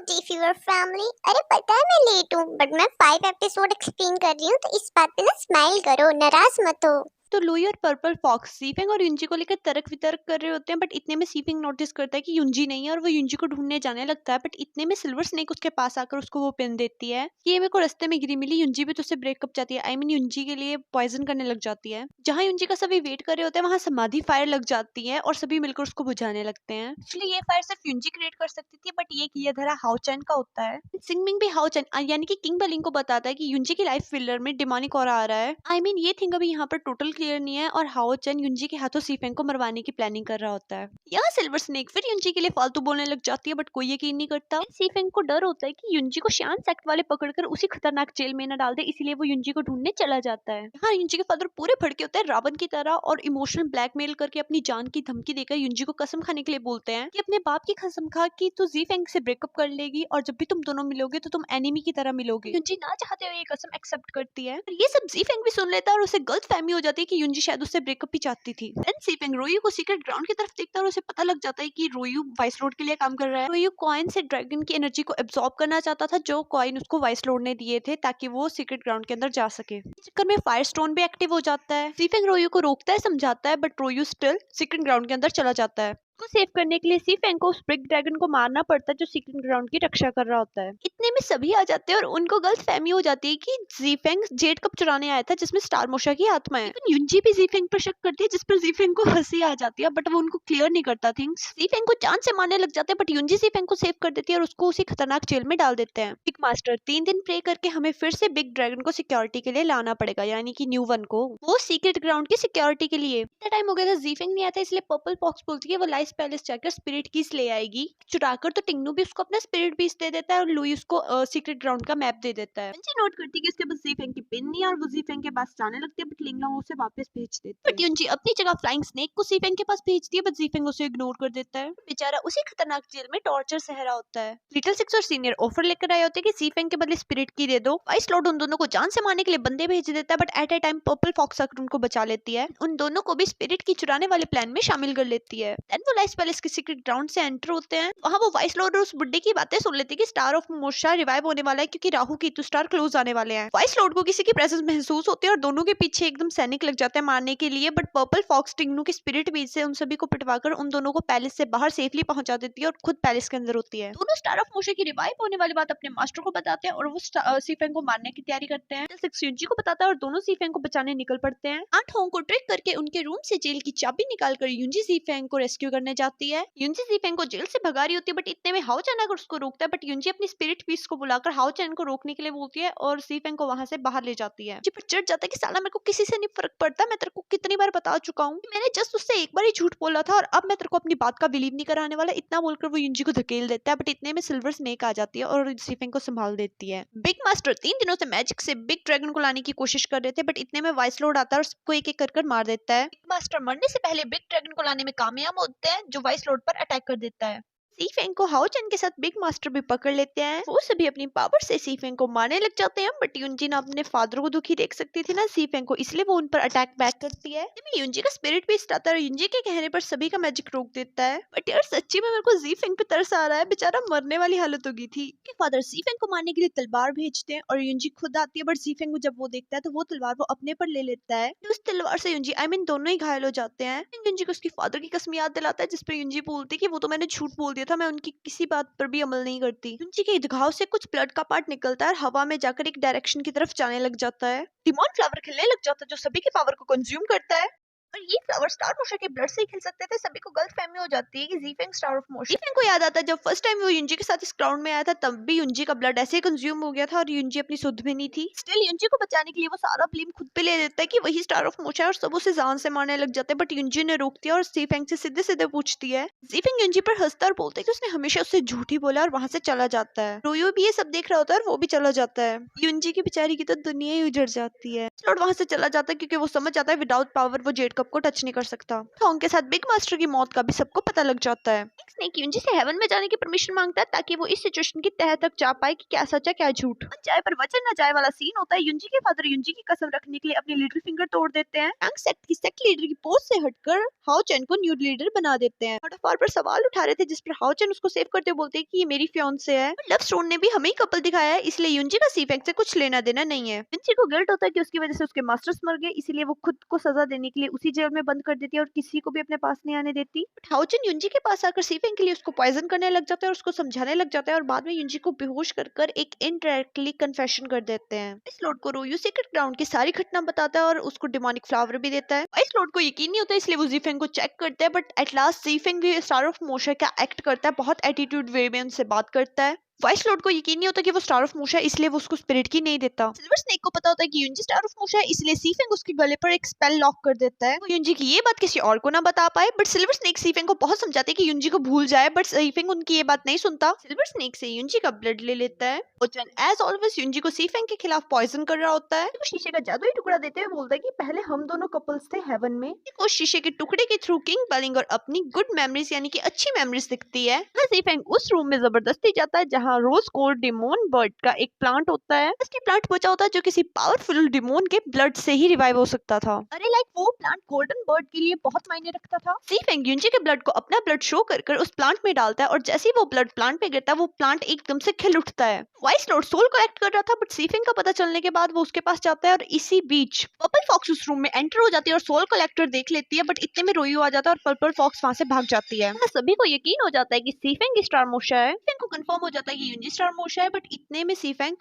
D fever family. अरे पता है मैं लेट हूँ बट मैं 5 एपिसोड एक्सप्लेन कर रही हूँ, तो इस बात पे ना स्माइल करो, नाराज मत हो। तो लुई और पर्पल फॉक्स सीफेंग और युंजी को लेकर तर्क वितर्क कर रहे होते हैं, बट इतने में सीफेंग नोटिस करता है कि युंजी नहीं है और वो युंजी को ढूंढने जाने लगता है। बट इतने में सिल्वर स्नेक उसके पास आकर उसको वो पिन देती है कि ये मेरे को रास्ते में गिरी मिली। युंजी भी तो उससे ब्रेकअप चाहती है, युंजी के लिए पॉइजन करने लग जाती है। जहाँ युंजी का सभी वेट कर रहे होते हैं वहाँ समाधि फायर लग जाती है और सभी मिलकर उसको बुझाने लगते हैं। एक्चुअली ये फायर सिर्फ युंजी क्रिएट कर सकती थी, बट ये किया धरा हाओ चैन का होता है। सिंगमिंग भी हाओ चैन यानी कि किंग बलिंग को बताता है कि युंजी की लाइफ फिलर में डिमोनिक ऑरा आ रहा है। ये थिंग अभी यहाँ पर टोटल क्लियर नहीं है और हाओ चैन युंजी के हाथों सीफेंग को मरवाने की प्लानिंग कर रहा होता है। यहाँ सिल्वर स्नेक फिर युंजी के लिए फालतू बोलने लग जाती है, बट कोई यकीन नहीं करता। सीफेंग को डर होता है कि युंजी को शान सेक्ट वाले पकड़कर उसी खतरनाक जेल में न डाल दे, इसीलिए वो युंजी को ढूंढने चला जाता है। यहाँ युंजी के फादर पूरे भड़के होते हैं रावण की तरह और इमोशनल ब्लैकमेल करके अपनी जान की धमकी देकर युंजी को कसम खाने के लिए बोलते हैं कि अपने बाप की कसम खा कि तू जीफेंग से ब्रेकअप कर लेगी और जब भी तुम दोनों मिलोगे तो तुम एनिमी की तरह मिलोगे। युंजी ना चाहते हुए ये कसम एक्सेप्ट करती है। ये सब जीफेंग भी सुन लेता है और उसे गलत फहमी हो जाती है कि युंजी शायद उससे ब्रेकअप भी चाहती थी। देन सीफेंग रोयू को सीक्रेट ग्राउंड की तरफ देखता है और उसे पता लग जाता है कि रोयू वाइस लॉर्ड के लिए काम कर रहा है। रोयू कॉइन से ड्रैगन की एनर्जी को एब्सॉर्ब करना चाहता था जो कॉइन उसको वाइस लॉर्ड ने दिए थे ताकि वो सीक्रेट ग्राउंड के अंदर जा सके। इस चक्कर में फायर स्टोन भी एक्टिव हो जाता है। सीफेंग रोयू को रोकता है, समझाता है, बट रोयू स्टिल सीक्रेट ग्राउंड के अंदर चला जाता है। को सेव करने के लिए सीफेंग को उस ब्रिक ड्रैगन को मारना पड़ता है जो सीक्रेट ग्राउंड की रक्षा कर रहा होता है। इतने में सभी आ जाते हैं और उनको गलत फहमी हो जाती है कि जीफेंग जेड कप चुराने आया था जिसमें स्टार मोशा की आत्मा है। लेकिन युंजी भी जीफेंग पर शक करती है, जिस पर जीफेंग को हंसी आ जाती है, बट वो उनको क्लियर नहीं करता थिंग्स। जीफेंग को जान से मारने लग जाते हैं, बट युंजी जीफेंग को सेव कर देती है और उसको उसी खतरनाक जेल में डाल देते हैं। बिग मास्टर 3 दिन प्रे करके हमें फिर से बिग ड्रैगन को सिक्योरिटी के लिए लाना पड़ेगा, यानी कि न्यू वन को, वो सीक्रेट ग्राउंड की सिक्योरिटी के लिए। इतना टाइम हो गया था, जीफेंग नहीं आता, इसलिए पर्पल फॉक्स बोलती है वो लाइस पैलेस जाकर स्पिरिट कीज ले आएगी। चुराकर तो टिंगनू भी उसको अपना स्पिरिट पीस दे देता है और लुई उसको सीक्रेट ग्राउंड का मैप दे देता है। युंजी नोट करती है कि उसके पास जीफेंग की पिन नहीं है और वो जीफेंग के पास जाने लगती है, बट लिंगलोंग उसे वापस भेज देती है। बट युंजी अपनी जगह फ्लाइंग स्नेक को जीफेंग के पास भेजती है, बट जीफेंग उसे इग्नोर कर देता है। बेचारा उसी खतरनाक जेल में टॉर्चर सह रहा होता है। लिटिल सिक्स और सीनियर ऑफर लेकर आए होते हैं कि जीफेंग के बदले स्पिरिट की दे दो। वाइस लॉर्ड उन दोनों को जान से मारने के लिए बंदे भेज देता है, but at a time purple fox आकर उनको बचा लेती है। उन दोनों को भी स्पिरिट की चुराने वाले प्लान में शामिल कर लेती है। देन वो लाइस पैलेस के सीक्रेट ग्राउंड से एंटर होते हैं। वहाँ वो वाइस लॉर्ड और उस बुड्ढे की बातें सुन लेते हैं कि स्टार ऑफ मोशा रिवाइव होने वाला है क्योंकि राहु केतु स्टार क्लोज आने वाले हैं। वाइस लॉर्ड को किसी की प्रेजेंस महसूस होती है और दोनों के पीछे एकदम सैनिक लग जाते हैं मारने के लिए, बट पर्पल फॉक्स टिंगनू के स्पिरिट बीज से उन सभी को पिटवाकर उन दोनों को पैलेस से बाहर सेफली पहुंचा देती है और खुद पैलेस के अंदर होती है। दोनों स्टार ऑफ मोशा की रिवाइव होने वाली बात अपने मास्टर को बताते हैं और वो सीफेंग को मारने की तैयारी करते हैं। सिक्स युंजी को बताता है और दोनों सीफेंग को बचाने निकल पड़ते हैं। आंट होंग को ट्रिक करके उनके रूम से जेल की चाबी निकालकर युंजी सीफेंग को रेस्क्यू करने जाती है। युंजी सीफेंग को जेल से भगा रही होती है, बट इतने में हाओ चैन आकर उसको रोकता है, बट युंजी अपनी स्पिरिट पीस को बुलाकर हाओ चैन को रोकने के लिए बोलती है और सीफेंग को वहां से बाहर ले जाती है। मुझे पर चढ़ जाता है कि साला मेरे को किसी से नहीं फर्क पड़ता, मैं तेरे को कितनी बार बता चुका हूँ, मैंने जस्ट उससे एक बार ही झूठ बोला था और अब मैं तेरे को अपनी बात का बिलीव नहीं कराने वाला। इतना बोलकर वो युंजी को धकेल देता है, बट इतने में सिल्वर स्नेक आ जाती है और सीफेंग को संभाल देती है। बिग मास्टर 3 दिनों से मैजिक से बिग ड्रैगन को लाने की कोशिश कर रहे थे, बट इतने में वाइस लॉर्ड आता है और सबको एक एक कर मार देता है। बिग मास्टर मरने से पहले बिग ड्रैगन को लाने में कामयाब होते हैं जो वाइस लॉर्ड पर अटैक कर देता है। सीफेंग को हाओ चैन के साथ बिग मास्टर भी पकड़ लेते हैं। वो सभी अपनी पावर से सीफेंग को मारने लग जाते हैं, बट युंजी ना अपने फादर को दुखी देख सकती थी ना सीफेंग को, इसलिए वो उन पर अटैक बैक करती है। युंजी का स्पिरिट भी आता है और युंजी के कहने पर सभी का मैजिक रोक देता है। बट यार सच्ची में मेरे को जीफेंग पे तरस आ रहा है, बेचारा मरने वाली हालत हो गई थी। फादर सीफेंग को मारने के लिए तलवार भेजते हैं और युंजी खुद आती है, बट सीफेंग को जब वो देखता है तो वो तलवार वो अपने पर ले लेता है। उस तलवार से युंजी दोनों ही घायल हो जाते हैं। युंजी को उसकी फादर की कसम याद दिलाता है, जिसपे युंजी बोलती है कि वो तो मैंने झूठ बोल दिया था, मैं उनकी किसी बात पर भी अमल नहीं करती। युंजी के घाव से कुछ ब्लड का पार्ट निकलता है और हवा में जाकर एक डायरेक्शन की तरफ जाने लग जाता है। डिमॉन फ्लावर खिलने लग जाता है जो सभी की पावर को कंज्यूम करता है। और ये फ्लावर स्टार मोशा के ब्लड से ही खिल सकते थे। सभी को गलत फहमी हो जाती है कि जीफेंग स्टार ऑफ मोशा। जीफेंग को याद आता है जब फर्स्ट टाइम वो युंजी के साथ इस ग्राउंड में आया था, तब भी युंजी का ब्लड ऐसे कंज्यूम हो गया था और युंजी अपनी सुध में नहीं थी। स्टिल युंजी को बचाने के लिए वो सारा ब्लेम खुद पे ले लेता है कि वही स्टार ऑफ मोशा है और सब उसे जान से मारने लग जाते हैं, बट युंजी ने रोक दिया और जीफेंग से सीधे सीधे पूछती है। जीफेंग युंजी पर हंसता और बोलता है कि उसने हमेशा उससे झूठ ही बोला और वहां से चला जाता है। रोयो भी ये सब देख रहा होता है और वो भी चला जाता है। युंजी की बेचारी की तो दुनिया ही उजड़ जाती है। लॉर्ड वहां से चला जाता है क्योंकि वो समझ जाता है विदाउट पावर वो जेड कप को टच नहीं कर सकता। होंग के साथ बिग मास्टर की मौत का भी सबको पता लग जाता है। स्नेक यूंजी से हेवन में जाने की परमिशन मांगता है ताकि वो इस सिचुएशन की तह तक जा पाए कि क्या सच है क्या झूठ। जाए पर वचन न जाए वाला सीन होता है। यूंजी के फादर यूंजी की कसम रखने के लिए अपनी लिटिल फिंगर तोड़ देते हैं। यांग सेक्ट की सेक्ट लीडर की पोस्ट से हटकर हाओ चैन को न्यू लीडर बना देते हैं। गॉड पर सवाल उठा रहे थे जिस पर हाओ चैन उसको सेव करते हुए बोलते हैं कि ये मेरी फियांसे है। लव स्टोन ने भी हमें ही कपल दिखाया है, इसलिए यूंजी का सीफेंग से कुछ लेना देना नहीं है। यूंजी को गिल्ट होता है कि उसकी वजह से उसके मास्टर्स मर गए, इसीलिए वो खुद को सजा देने के लिए उसी जेल में बंद कर देती है और किसी को भी अपने पास नहीं आने देती। हाओ चैन यूंजी के पास आकर सीफेंग के लिए उसको पॉइजन करने लग जाता है और उसको समझाने लग जाता है और बाद में यूंजी को बेहोश कर एक इनडायरेक्टली कन्फेशन कर देते हैं। इस लॉर्ड को रोयू सीक्रेट ग्राउंड की सारी घटना बताता है और उसको डिमोनिक फ्लावर भी देता है। इस लॉर्ड को यकीन नहीं होता, इसलिए वो जीफेंग को चेक करता है, बट एट लास्ट जीफेंग भी स्टार ऑफ मोशा का एक्ट करता है, बहुत एटीट्यूड वे में उनसे बात करता है। वाइस लॉर्ड को यकीन नहीं होता कि वो स्टार ऑफ मोशा है, इसलिए वो उसको स्पिरिट की नहीं देता। सिल्वर स्नेक को पता होता है कि यूंजी स्टार ऑफ मोशा है, इसलिए सीफेंग उसके गले पर एक स्पेल लॉक कर देता है। वो यूंजी की ये बात किसी और को ना बता पाए, बट सिल्वर स्नेक सीफेंग को बहुत समझाते हैं कि यूंजी को भूल जाए, बट सीफेंग उनकी ये बात नहीं सुनता। सिल्वर स्नेक से यूंजी का ब्लड ले लेता है। ओचन एज ऑलवेज यूंजी को सीफेंग के खिलाफ पॉइजन कर रहा होता है। वो शीशे का जादुई टुकड़ा देते हुए बोलता है कि पहले हम दोनों कपल्स थे हेवन में। वो शीशे के टुकड़े के थ्रू किंग बेलिंग और अपनी गुड मेमोरीज यानी कि अच्छी मेमोरीज दिखती है। सीफेंग उस रूम में जबरदस्ती जाता है जहाँ रोज गोल्ड डिमोन बर्ड का एक प्लांट होता है। असली प्लांट बचा होता है जो किसी पावरफुल डिमोन के ब्लड से ही रिवाइव हो सकता था। अरे लाइक वो प्लांट गोल्डन बर्ड के लिए बहुत मायने रखता था। सीफेंग यूंजी के ब्लड को अपना ब्लड शो कर उस प्लांट में डालता है और जैसे ही वो ब्लड प्लांट पे गिरता है वो प्लांट एकदम से खिल उठता है। वाइस लॉर्ड सोल कलेक्ट कर रहा था, बट सीफेंग का पता चलने के बाद वो उसके पास जाता है और इसी बीच पर्पल फॉक्स उस रूम में एंटर हो जाती है और सोल कलेक्टर देख लेती है, बट इतने में रोयू आ जाता है और पर्पल फॉक्स वहां से भाग जाती है। सभी को यकीन हो जाता है कि सीफेंग स्टार मोशा है। सीफेंग को कंफर्म हो जाता है कि यूंजी स्टार मोशा है, बट इतने में सीफेंग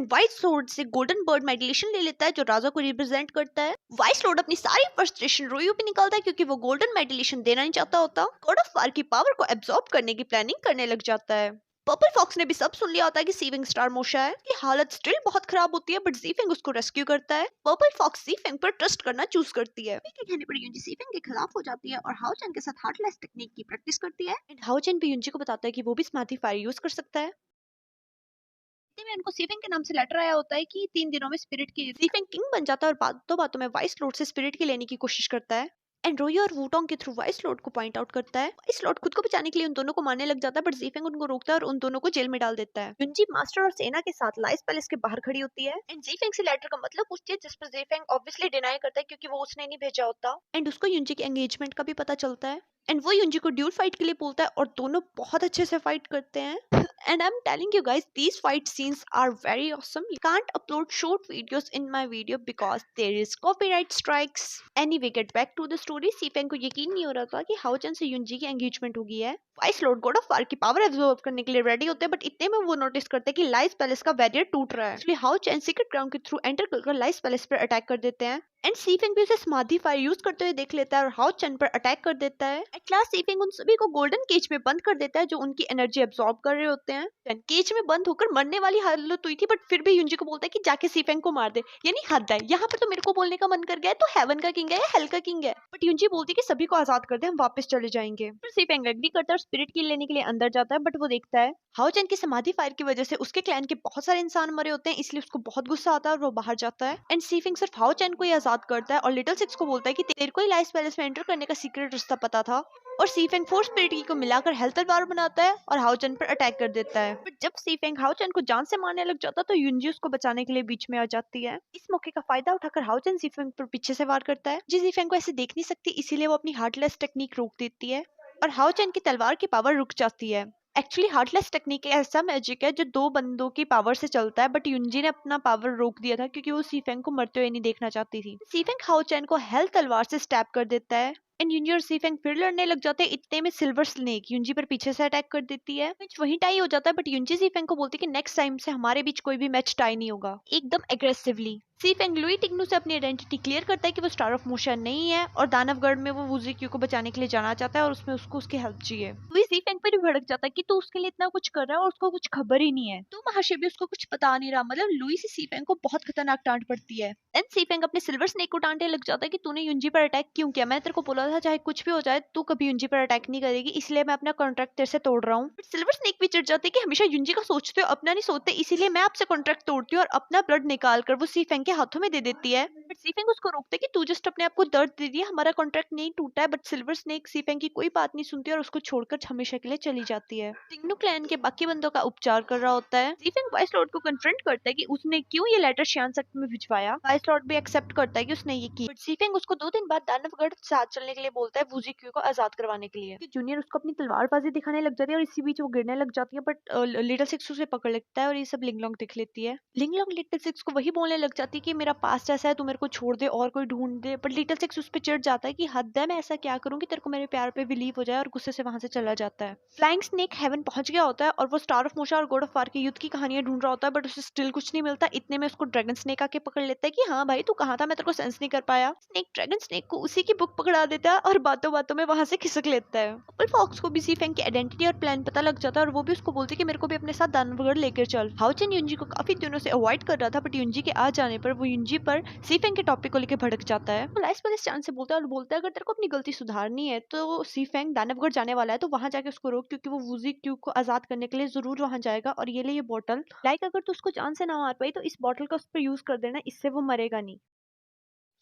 व्हाइट सोर्ड से गोल्डन बर्ड मेडिलेशन ले लेता है जो राजा को रिप्रेजेंट करता है। व्हाइट लॉर्ड अपनी सारी फ्रस्ट्रेशन रोयू पे निकालता है क्योंकि वो गोल्डन मेडिलेशन देना नहीं चाहता होता। गॉड ऑफ वार की पावर को एब्जॉर्ब करने की प्लानिंग करने लग जाता है। पर्पल फॉक्स ने भी सब सुन लिया होता है कि सीफेंग स्टार मोशा है। की हालत स्टिल बहुत खराब होती है, बट सीफेंग उसको रेस्क्यू करता है। पर्पल फॉक्स सीफेंग पर ट्रस्ट करना चूज करती है। के कहने पर यूंजी सीफेंग के खिलाफ हो जाती है और हाओ चैन के साथ हार्टलेस टेक्निक की प्रैक्टिस करती है। एंड हाओ चैन भी यूंजी को बताता है कि वो भी स्मार्टी फायर यूज कर सकता है। में उनको सीफेंग के नाम से लेटर आया होता है कि 3 दिनों में स्पिरिट की सीफेंग किंग बन जाता है और बातों में वाइस लॉर्ड से स्पिरिट की लेने की कोशिश करता है। एंड रोयो और वूटोंग के थ्रू वाइस लॉर्ड को पॉइंट आउट करता है। वाइस लॉर्ड खुद को बचाने के लिए उन दोनों को मारने लग जाता है, बट जीफेंग उनको रोकता है और उन दोनों को जेल में डाल देता है। यूंजी मास्टर और सेना के साथ लाइस पैलेस के बाहर खड़ी होती है एंड जीफेंग से लेटर का मतलब पूछती है, जिस पर जीफेंग ऑब्वियसली डिनाई करता है क्योंकि वो उसने नहीं भेजा होता। एंड उसको यूंजी के एंगेजमेंट का भी पता चलता है एंड वो यूंजी को ड्यूल फाइट के लिए बोलता है और दोनों बहुत अच्छे से फाइट करते हैं। And I'm telling you guys, these fight scenes are very awesome. You can't upload short videos in my video because there is copyright strikes. Anyway, get back to the story. सीफेंग को यकीन नहीं हो रहा था कि हाओ चैन से यूंजी की एंगेजमेंट हो गई है। Vice Lord God of war की पावर एब्जॉर्ब करने के लिए रेडी होते हैं, बट इतने में वो नोटिस करते हैं कि लाइस पैलेस का बैरियर टूट रहा है। इसलिए हाओ चैन सीक्रेट ग्राउंड के थ्रू एंटर कर लाइस पैलेस पर अटैक कर देते हैं एंड सीफेंग भी उसे समाधि फायर यूज करते हुए देख लेता है और हाओ चैन पर अटैक कर देता है। एट लास्ट सीफेंग उन सभी को गोल्डन केज में बंद कर देता है जो उनकी एनर्जी एब्जॉर्ब कर रहे होते हैं। केज में बंद होकर मरने वाली हालत हुई थी, बट फिर भी यूंजी को बोलता है कि जाके सीफेंग को मार दे। यानी हद है, यहाँ पर तो मेरे को बोलने का मन कर गया है तो हेवन का किंग है या हेल का किंग है, बट यूंजी बोलती है कि सभी को आजाद कर दे, हम वापस चले जाएंगे। फिर सीफेंग एग्री करता है और स्पिरिट की लेने के लिए अंदर जाता है, बट वो देखता है हाओ चैन की समाधि फायर की वजह से उसके क्लैन के बहुत सारे इंसान मरे होते हैं, इसलिए उसको बहुत गुस्सा आता है और वो बाहर जाता है। एंड सीफेंग सिर्फ हाओ चैन को ही आजाद करता है और लिटिल सिक्स को बोलता है कि तेरे को ही लाइस पैलेस में एंटर करने का सीक्रेट रास्ता पता था। और सीफेंग 4 स्पिरिट की को मिलाकर हेल तलवार बनाता है और हाओ चैन पर अटैक कर देता है। बट जब सीफेंग हाओ चैन को जान से मारने लग जाता है तो यूंजी उसको बचाने के लिए बीच में आ जाती है। इस मौके का फायदा उठाकर हाओ चैन सीफेंग पर पीछे से वार करता है। जी सीफेंग को ऐसे देख नहीं सकती, इसीलिए वो अपनी हार्टलेस टेक्निक रोक देती है और हाओ चैन की तलवार की पावर रुक जाती है। एक्चुअली हार्टलेस टेक्निक एक ऐसा मैजिक है जो 2 बंदों की पावर से चलता है, बट यूंजी ने अपना पावर रोक दिया था क्योंकि वो सीफेंग को मरते हुए नहीं देखना चाहती थी। सीफेंग हाओ चैन को हेल तलवार से स्टैब कर देता है एंड यूंजी और सीफेंग फिर लड़ने लग जाते हैं। इतने में सिल्वर स्नेक यूंजी पर पीछे से अटैक कर देती है। मैच वहीं टाई हो जाता है, बट यूंजी सीफेंग को बोलती है कि नेक्स्ट टाइम से हमारे बीच कोई भी मैच टाई नहीं होगा, एकदम एग्रेसिवली। सीफेंग लुई टिग्नू से अपनी आइडेंटिटी क्लियर करता है कि वो स्टार ऑफ मोशा नहीं है और दानवगढ़ में वो वुजी क्यू को बचाने के लिए जाना चाहता है और उसमें उसको उसकी हेल्प चाहिए। लुई सीफेंग पर भी भड़क जाता है कि तू उसके लिए इतना कुछ कर रहा है और उसको कुछ खबर ही नहीं है, तो महाशय भी उसको कुछ पता नहीं रहा। मतलब लुई से सीफेंग को बहुत खतरनाक डांट पड़ती है। देन सीफेंग अपने सिल्वर स्नेक को डांटने लग जाता है कि तूने यूंजी पर अटैक क्यों किया, मैं तेरे को बोला था चाहे कुछ भी हो जाए तू कभी यूंजी पर अटैक नहीं करेगी, इसलिए मैं अपना कॉन्ट्रैक्ट तेरे से तोड़ रहा हूँ। सिल्वर स्नेक भी चिढ़ जाते कि हमेशा यूंजी का सोचते हो अपना नहीं सोचते, इसीलिए मैं आपसे कॉन्ट्रैक्ट तोड़ती हूँ और अपना ब्लड निकाल कर वो सीफेंग के हाथों में दे देती है, बट सीफेंग उसको रोकते कि तू जस्ट अपने आप को दर्द दे दिया, हमारा कॉन्ट्रैक्ट नहीं टूटा है। बट सिल्वर स्नेक सीफेंग की कोई बात नहीं सुनती और उसको छोड़कर हमेशा के लिए चली जाती है। टिंगनू क्लैन के बाकी बंदों का उपचार कर रहा होता है। सीफेंग वाइस लॉर्ड को कन्फ्रंट करता है कि उसने क्यों ये लेटर शियान सेक्ट में भिजवाया। वाइस लॉर्ड भी एक्सेप्ट करता है कि उसने ये की, बट सीफेंग उसको 2 दिन बाद दानवगढ़ साथ चलने के लिए बोलता है वूजी क्यू को आजाद करवाने के लिए। जूनियर उसको अपनी तलवारबाजी दिखाने लग जाती है और इसी बीच वो गिरने लग जाती है, बट लिटिल सिक्स उसे पकड़ लेता है और ये सब लिंगलोंग देख लेती है। लिंगलोंग लिटिल सिक्स को वही बोलने लग जाती है कि मेरा पास्ट ऐसा है, तू मेरे को छोड़ दे और कोई ढूंढ दे। बट लिटिल सिक्स उस पर चिढ़ जाता है कि हद है, मैं ऐसा क्या करूं कि तेरे को मेरे प्यार पे बिलीव हो जाए, और गुस्से से वहां से चला जाता है। फ्लाइंग स्नेक हेवन पहुंच गया होता है और वो स्टार ऑफ मोशा और गॉड ऑफ वार के युद्ध की कहानियां ढूंढ रहा होता है, बट उसे स्टिल कुछ नहीं मिलता। इतने में उसको ड्रैगन स्नेक आके पकड़ लेता है कि हाँ भाई तू कहाँ था, मैं तेरे को सेंस नहीं कर पाया। स्नेक ड्रैगन स्नेक को उसी की बुक पकड़ा देता है और बातों बातों में वहां से खिसक लेता है। पर्पल फॉक्स को भी सीफेंग की आइडेंटिटी और प्लान पता लग जाता है और वो भी उसको बोलती है कि मेरे को भी अपने साथ दानवगढ़ लेकर चल। हाउचेन युंजी को काफी दिनों से अवॉइड कर रहा था, बट युंजी के आ जाने पर वो युंजी पर सीफेंग के टॉपिक को लेकर भड़क जाता है। तो लाइस इस चांस से बोलता है और बोलता है अगर तेरे को अपनी गलती सुधारनी है तो सीफेंग दानवगढ़ जाने वाला है तो वहां जाके उसको रोक, क्योंकि वो वूजी क्यू को आजाद करने के लिए जरूर वहां जाएगा। और ये ले ये बॉटल, लाइक अगर तू उसको जान से ना मार पाई तो इस बॉटल का उस पर यूज कर देना, इससे वो मरेगा नहीं।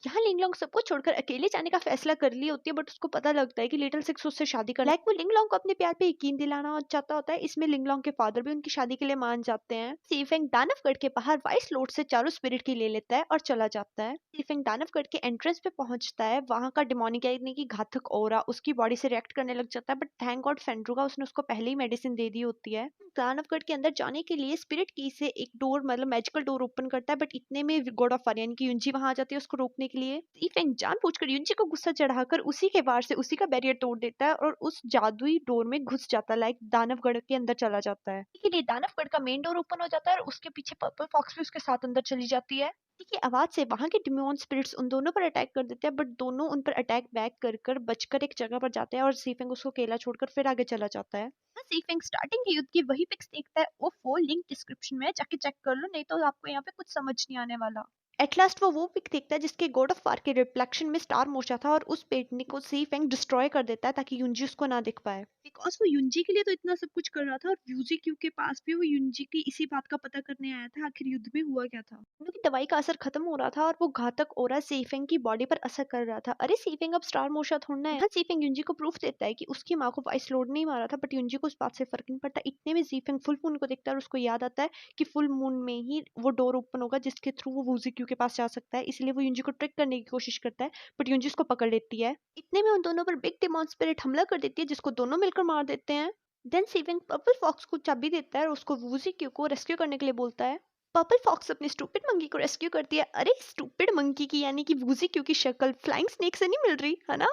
यहाँ लिंगलोंग सबको छोड़कर अकेले जाने का फैसला कर ली होती है, बट उसको पता लगता है कि लिटिल सिक्स उससे शादी कर, लाइक वो लिंगलोंग को अपने प्यार पे यकीन दिलाना चाहता होता है। इसमें लिंगलोंग के फादर भी उनकी शादी के लिए मान जाते हैं। सीफेंग दानवगढ़ के बाहर वाइस लॉर्ड से चारों स्पिरिट की ले लेता है और चला जाता है। सीफेंग दानवगढ़ के एंट्रेंस पे पहुंचता है, वहां का डिमोनिक यानी कि घातक ऑरा उसकी बॉडी से रिएक्ट करने लग जाता है, बट थैंक गॉड फेंड्रुगा उसने उसको पहले ही मेडिसिन दे दी होती है। दानवगढ़ के अंदर जाने के लिए स्पिरिट की से एक डोर मतलब मैजिकल डोर ओपन करता है, बट इतने में गॉड ऑफ फायर यानी कि युंजी वहां आ जाती है उसको रोकने के लिए। सीफेंग जानबूझकर युंजी को गुस्सा चढ़ाकर उसी के वार से उसी का बैरियर तोड़ देता है और उस जादुई डोर में घुस जाता है, लाइक दानवगढ़ के अंदर चला जाता है। ठीक है, दानवगढ़ का मेन डोर ओपन हो जाता है और उसके पीछे पर्पल फॉक्स भी उसके साथ अंदर चली जाती है। ठीक है, आवाज से वहां के डिमोन स्पिरिट्स उन दोनों पर अटैक कर देते हैं, बट दोनों उन पर अटैक बैक कर बचकर एक जगह पर जाते हैं और सीफेंग उसको अकेला छोड़कर फिर आगे चला जाता है। सीफेंग स्टार्टिंग के युद्ध की वही पिक्स देखता है, ओफो लिंक डिस्क्रिप्शन में है, जाके चेक कर लो, नहीं तो आपको यहाँ पे कुछ समझ नहीं आने वाला। एट लास्ट वो पिक देखता है जिसके गॉड ऑफ वार के रिफ्लेक्शन में स्टार मोशा था और उस पेंटिंग को सीफेंग डिस्ट्रॉय कर देता है ताकि युंजी उसको ना देख पाए। बिकॉज वो युंजी के लिए तो इतना सब कुछ कर रहा था और यूजी क्यू के पास भी वो युंजी की इसी बात का पता करने आया था आखिर युद्ध में हुआ क्या था। उनकी दवाई का असर खत्म हो रहा था और वो घातक ओरा सीफेंग की बॉडी पर असर कर रहा था। अरे सीफेंग अब स्टार मोशा थोड़ना है। हाँ, सीफेंग युंजी को प्रूफ देता है कि उसकी माँ को वाइस लॉर्ड नहीं मारा था, बट युंजी को उस बात से फर्क नहीं पड़ता। इतने में सीफेंग फुल मून को देखता है और उसको याद आता है कि फुल मून में ही वो डोर ओपन होगा जिसके थ्रू वो वूजी क्यू के पास जा सकता है, इसलिए वो युंजी को ट्रिक करने की कोशिश करता है, बट युंजी उसको पकड़ लेती है। इतने में उन दोनों पर बिग डिमॉन स्पिरिट हमला कर देती है जिसको दोनों मिलकर मार देते हैं। देन सीवेंग पर्पल फॉक्स को चाबी देता है और उसको वूजी क्यू को रेस्क्यू करने के लिए बोलता है। पर्पल फॉक्स अपनी स्टूपिड मंकी को रेस्क्यू करती है। अरे स्टूपिड मंकी की यानी कि वूजी क्यू की शक्ल फ्लाइंग स्नेक से नहीं मिल रही है ना।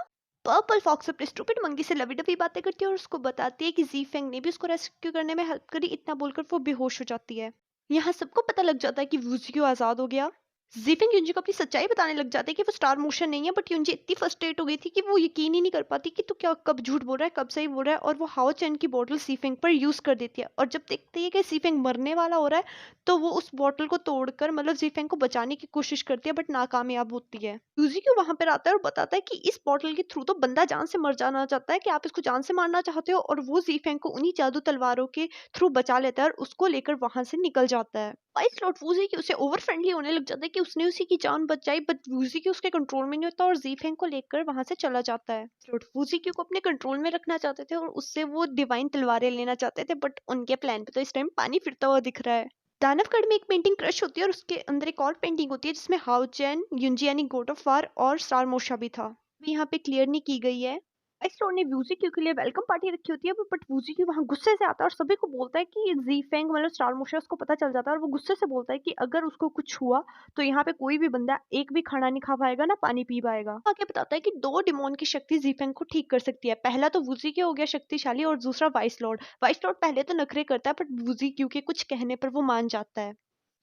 पर्पल फॉक्स अपने स्टूपिड मंकी से लवी डवी बातें करती है और उसको बताती है कि जीफेंग ने भी उसको रेस्क्यू करने में हेल्प करी। इतना बोलकर वो बेहोश हो जाती है। यहाँ सबको पता लग जाता है कि वूजी क्यू आजाद हो गया। जीफेंग युंजी को अपनी सच्चाई बताने लग जाते हैं कि वो स्टार मोशन नहीं है, बट युंजी इतनी फ्रस्ट्रेट हो गई थी कि वो यकीन ही नहीं कर पाती कि तू क्या कब झूठ बोल रहा है कब सही बोल रहा है, और वो हाओ चैन की बोतल सीफेंग पर यूज कर देती है। और जब देखती है कि सीफेंग मरने वाला हो रहा है तो वो उस बोतल को तोड़कर मतलब जीफेंग को बचाने की कोशिश करती है, बट नाकामयाब होती है। यूजी क्यों वहां पर आता है और बताता है कि इस बोतल के थ्रू तो बंदा जान से मर जाना चाहता है, कि आप इसको जान से मारना चाहते हो, और वो जीफेंग को उन्हीं जादू तलवारों के थ्रू बचा लेता है और उसको लेकर वहां से निकल जाता है। वाइस लॉर्ड वूजी की उसे ओवर फ्रेंडली होने लग जाता है कि उसने उसी की जान बचाई, बट वूजी की उसके कंट्रोल में नहीं होता और जीफेंग को लेकर वहां से चला जाता है। लॉर्ड वूजी की को अपने कंट्रोल में रखना चाहते थे और उससे वो डिवाइन तलवारें लेना चाहते थे, बट उनके प्लान पे तो इस टाइम पानी फिरता हुआ दिख रहा है। दानवगढ़ में एक पेंटिंग क्रश होती है और उसके अंदर एक और पेंटिंग होती है जिसमें हाओ चैन, युंजी यानी गॉड ऑफ वार और स्टार मोशा भी था। भी यहाँ पे क्लियर नहीं की गई है। इस लॉर्ड ने वूजी क्यू के लिए वेलकम पार्टी रखी होती है, बट वूजी क्यू वहां गुस्से से आता है और सभी को बोलता है कि जीफेंग मतलब स्टार मोशा उसको पता चल जाता है और वो गुस्से से बोलता है कि अगर उसको कुछ हुआ तो यहाँ पे कोई भी बंदा एक भी खाना नहीं खा पाएगा ना पानी पी पाएगा। आगे बताता है कि 2 डिमोन की शक्ति जीफेंग को ठीक कर सकती है। पहला तो वूजी क्यू हो गया शक्तिशाली और दूसरा वाइस लॉर्ड। वाइस लॉर्ड पहले तो नखरे करता है, बट वूजी क्यू के कुछ कहने पर वो मान जाता है।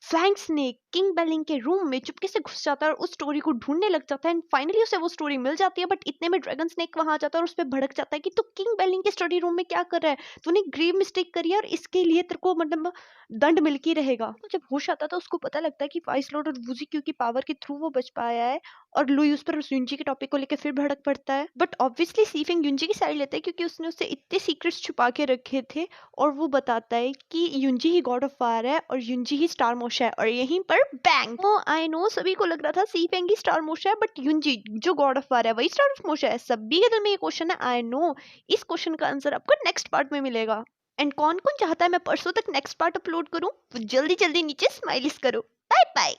फ्लैंक स्नेक किंग बेलिंग के रूम में चुपके से घुस जाता है और उस स्टोरी को ढूंढने लग जाता है, एंड फाइनली उसे वो स्टोरी मिल जाती है। बट इतने में ड्रैगन स्नेक वहां आ जाता है और उस पर भड़क जाता है कि तू किंग बेलिंग के स्टडी रूम में क्या कर रहा है, तूने ग्रेव मिस्टेक करी है और इसके लिए तेरे को मतलब दंड मिल के रहेगा। तो जब होश आता है तो उसको पता लगता है कि वाइस लॉर्ड और वूजी क्यू की पावर के थ्रू वो बच पाया है, और लुई उस पर युंजी के टॉपिक को लेकर फिर भड़क पड़ता है। बट ऑब्वियसली सीफिंग युंजी की साइड लेता है क्योंकि उसने उससे इतने सीक्रेट्स छुपा के रखे थे, और वो बताता है कि युंजी ही गॉड ऑफ फायर है और युंजी ही स्टार मोशा है और यहीं पर बैंग। ओ आई नो, सभी को लग रहा था सी फेंग ही स्टार मोशा है, बट युनजी जो गॉड ऑफ वार है वही स्टार ऑफ मोशा है। सभी के दिल में ये क्वेश्चन है, आई नो। इस क्वेश्चन का आंसर आपको नेक्स्ट पार्ट में मिलेगा। एंड कौन कौन चाहता है मैं परसों तक नेक्स्ट पार्ट अपलोड करूं, तो जल्दी जल्दी नीचे स्माइलीज करो। Bye bye.